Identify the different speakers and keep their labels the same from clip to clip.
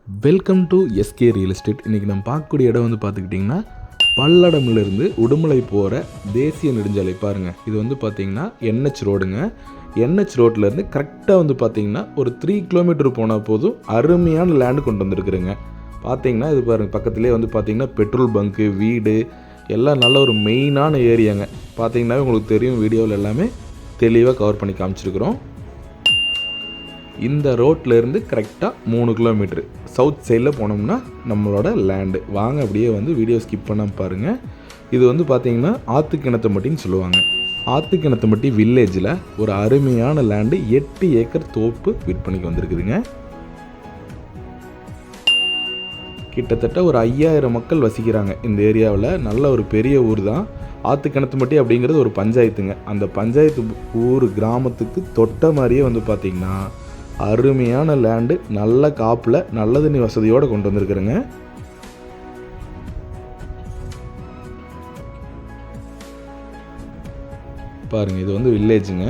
Speaker 1: Welcome to SK real estate. இன்றைக்கி நம்ம பார்க்கக்கூடிய இடம் வந்து பார்த்துக்கிட்டிங்கன்னா பல்லடம்லேருந்து உடுமலை போகிற தேசிய நெடுஞ்சாலை பாருங்கள். இது வந்து பார்த்திங்கன்னா என்ஹெச் ரோடுங்க. என்ஹெச் ரோட்லேருந்து கரெக்டாக வந்து பார்த்திங்கன்னா ஒரு 3 கிலோமீட்டர் போனால் போதும் அருமையான லேண்டு கொண்டு வந்துருக்குறேங்க. பார்த்திங்கன்னா இது பாருங்கள், பக்கத்துலேயே வந்து பார்த்திங்கன்னா பெட்ரோல் பங்க்கு, வீடு எல்லாம் நல்ல ஒரு மெயினான ஏரியாங்க. பார்த்திங்கன்னா உங்களுக்கு தெரியும், வீடியோவில் எல்லாமே தெளிவாக கவர் பண்ணி காமிச்சிருக்கிறோம். இந்த ரோட்லேருந்து கரெக்டாக 3 கிலோமீட்ரு சவுத் சைடில் போனோம்னா நம்மளோட லேண்டு. வாங்க அப்படியே வந்து வீடியோ ஸ்கிப் பண்ணாமல் பாருங்கள். இது வந்து பார்த்திங்கன்னா ஆத்துக்கிணத்துமட்டின்னு சொல்லுவாங்க. ஆத்துக்கிணத்துமட்டி வில்லேஜில் ஒரு அருமையான லேண்டு 8 ஏக்கர் தோப்பு விற்பனைக்கு வந்திருக்குதுங்க. கிட்டத்தட்ட ஒரு 5000 மக்கள் வசிக்கிறாங்க இந்த ஏரியாவில். நல்ல ஒரு பெரிய ஊர் தான். ஆத்துக்கிணத்துமட்டி அப்படிங்கிறது ஒரு பஞ்சாயத்துங்க. அந்த பஞ்சாயத்து ஊர் கிராமத்துக்கு தொட்ட மாதிரியே வந்து பார்த்திங்கன்னா அருமையான லேண்டு, நல்ல காப்பில் நல்ல தண்ணி வசதியோடு கொண்டு வந்திருக்கிறேங்க. பாருங்கள், இது வந்து வில்லேஜுங்க.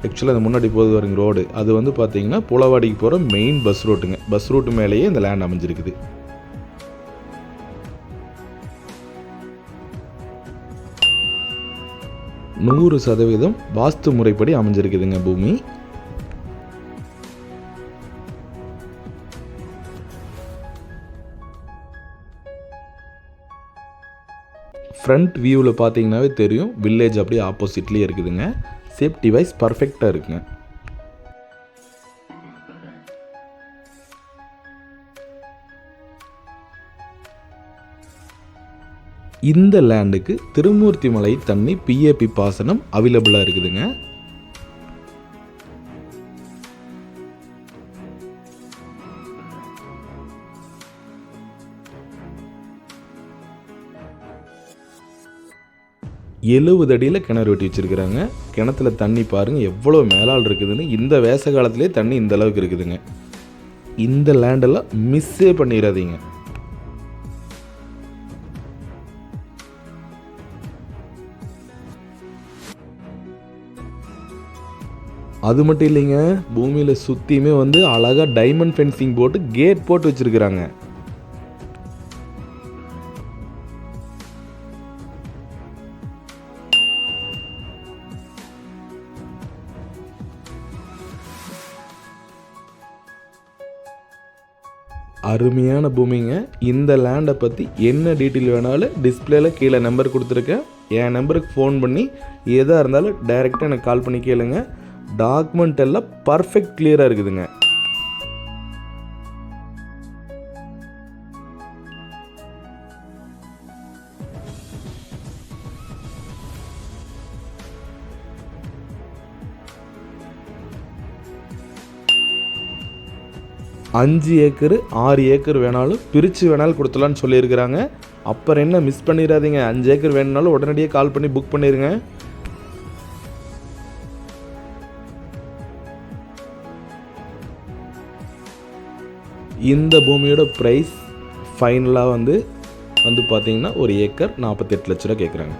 Speaker 1: ஆக்சுவலாக அது முன்னாடி போகுது வருங்க ரோடு, அது வந்து பார்த்திங்கன்னா புலவாடிக்கு போகிற மெயின் பஸ் ரூட்டுங்க. பஸ் ரூட்டு மேலேயே இந்த லேண்ட் அமைஞ்சிருக்குது. நூறு சதவீதம் வாஸ்து முறைப்படி அமைஞ்சிருக்குதுங்க பூமி. ஃப்ரண்ட் வியூவில் பார்த்தீங்கன்னாவே தெரியும், வில்லேஜ் அப்படியே ஆப்போசிட்லேயே இருக்குதுங்க. சேஃப்டி வைஸ் பர்ஃபெக்டாக இருக்குங்க. இந்த லேண்டுக்கு திருமூர்த்தி மலை தண்ணி பிஏபி பாசனம் அவைலபிளாக இருக்குதுங்க. எழுபது அடியில் கிணறு வெட்டி வச்சுருக்குறாங்க. கிணத்துல தண்ணி பாருங்கள் எவ்வளோ மேலால் இருக்குதுன்னு. இந்த வேச காலத்திலே தண்ணி இந்த அளவுக்கு இருக்குதுங்க. இந்த லேண்டெல்லாம் மிஸ்ஸே பண்ணிடாதீங்க. அது மட்டும் இல்லைங்க, பூமியில் சுற்றியுமே வந்து அழகாக டைமண்ட் ஃபென்சிங் போட்டு கேட் போட்டு வச்சுருக்குறாங்க. அருமையான பூமிங்க. இந்த லேண்டை பற்றி என்ன டீட்டெயில் வேணாலும் டிஸ்பிளேயில் கீழே நம்பர் கொடுத்துருக்கேன். என் நம்பருக்கு ஃபோன் பண்ணி எதாக இருந்தாலும் டைரெக்டாக எனக்கு கால் பண்ணி கேளுங்க. டாக்குமெண்ட் எல்லாம் பர்ஃபெக்ட் கிளியராக இருக்குதுங்க. அஞ்சு ஏக்கரு 6 ஏக்கர் வேணாலும் பிரித்து வேணாலும் கொடுத்துலான்னு சொல்லியிருக்கிறாங்க. அப்புறம் என்ன மிஸ் பண்ணிடாதீங்க. 5 ஏக்கர் வேணுனாலும் உடனடியே கால் பண்ணி புக் பண்ணிடுங்க. இந்த பூமியோட ப்ரைஸ் ஃபைனலாக வந்து பார்த்தீங்கன்னா ஒரு ஏக்கர் 48 லட்ச ரூபா கேட்குறாங்க.